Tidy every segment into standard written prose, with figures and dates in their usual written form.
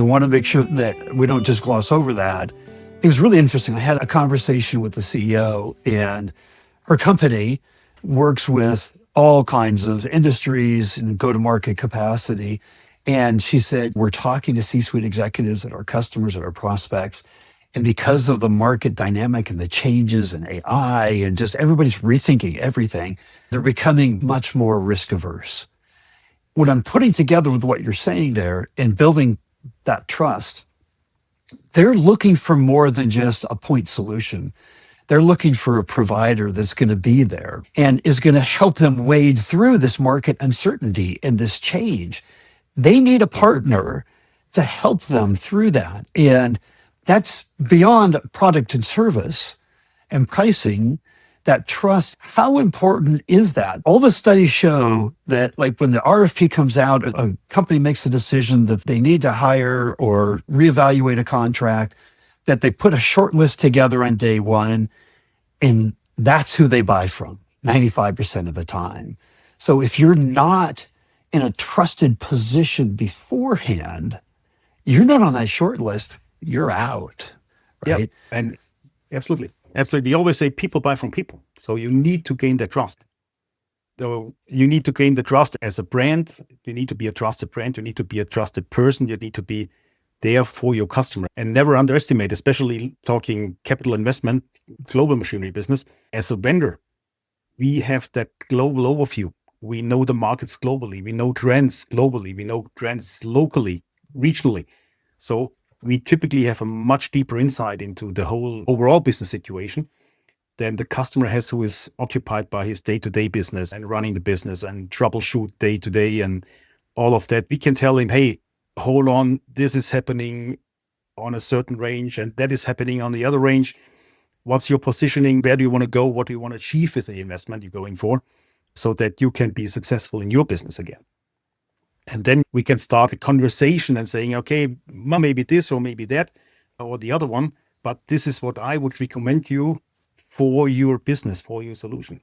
I want to make sure that we don't just gloss over that. It was really interesting. I had a conversation with the CEO, and her company works with all kinds of industries and go-to-market capacity. And she said, we're talking to C-suite executives and our customers and our prospects. And because of the market dynamic and the changes in AI and just everybody's rethinking everything, they're becoming much more risk averse. What I'm putting together with what you're saying there and building that trust, they're looking for more than just a point solution. They're looking for a provider that's going to be there and is going to help them wade through this market uncertainty and this change. They need a partner to help them through that. And that's beyond product and service and pricing. That trust, how important is that? All the studies show that, like, when the RFP comes out, a company makes a decision that they need to hire or reevaluate a contract, that they put a short list together on day one, and that's who they buy from 95% of the time. So if you're not in a trusted position beforehand, you're not on that short list, you're out, Yeah, right? and absolutely. Absolutely. We always say people buy from people. So you need to gain that trust. So you need to gain the trust as a brand. You need to be a trusted brand. You need to be a trusted person. You need to be there for your customer, and never underestimate, especially talking capital investment, global machinery business. As a vendor, we have that global overview. We know the markets globally. We know trends globally. We know trends locally, regionally. So we typically have a much deeper insight into the whole overall business situation than the customer has, who is occupied by his day-to-day business and running the business and troubleshoot day-to-day and all of that. We can tell him, hey, hold on, this is happening on a certain range and that is happening on the other range. What's your positioning? Where do you want to go? What do you want to achieve with the investment you're going for, so that you can be successful in your business again? And then we can start a conversation and saying, okay, maybe this or maybe that or the other one, but this is what I would recommend you for your business, for your solution.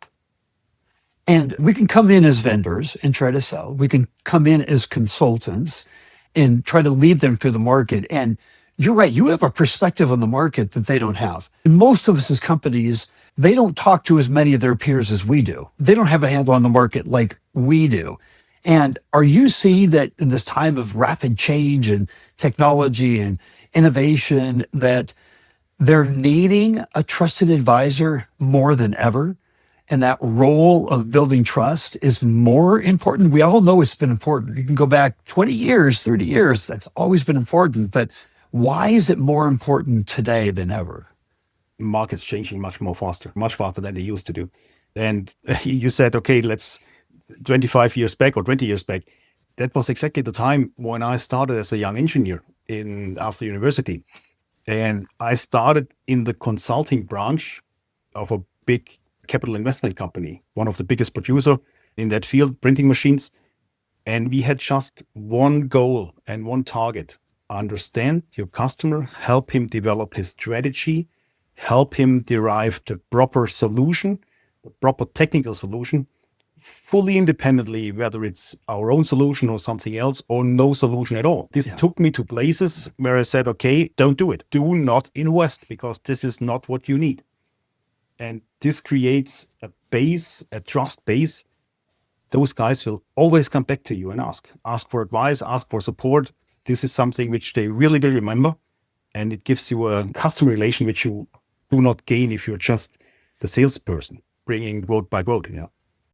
And we can come in as vendors and try to sell. We can come in as consultants and try to lead them through the market. And you're right, you have a perspective on the market that they don't have. And most of us as companies, they don't talk to as many of their peers as we do. They don't have a handle on the market like we do. And are you seeing that in this time of rapid change and technology and innovation, that they're needing a trusted advisor more than ever? And that role of building trust is more important. We all know it's been important. You can go back 20 years, 30 years, that's always been important. But why is it more important today than ever? Markets changing much faster than they used to do. And you said, okay, let's 25 years back or 20 years back. That was exactly the time when I started as a young engineer after university. And I started in the consulting branch of a big capital investment company, one of the biggest producer in that field, printing machines. And we had just one goal and one target: understand your customer, help him develop his strategy, help him derive the proper solution, the proper technical solution, fully independently, whether it's our own solution or something else, or no solution at all. This took me to places where I said, okay, don't do it. Do not invest, because this is not what you need. And this creates a base, a trust base. Those guys will always come back to you and ask for advice, ask for support. This is something which they really will remember. And it gives you a customer relation which you do not gain if you're just the salesperson bringing quote by quote. Yeah.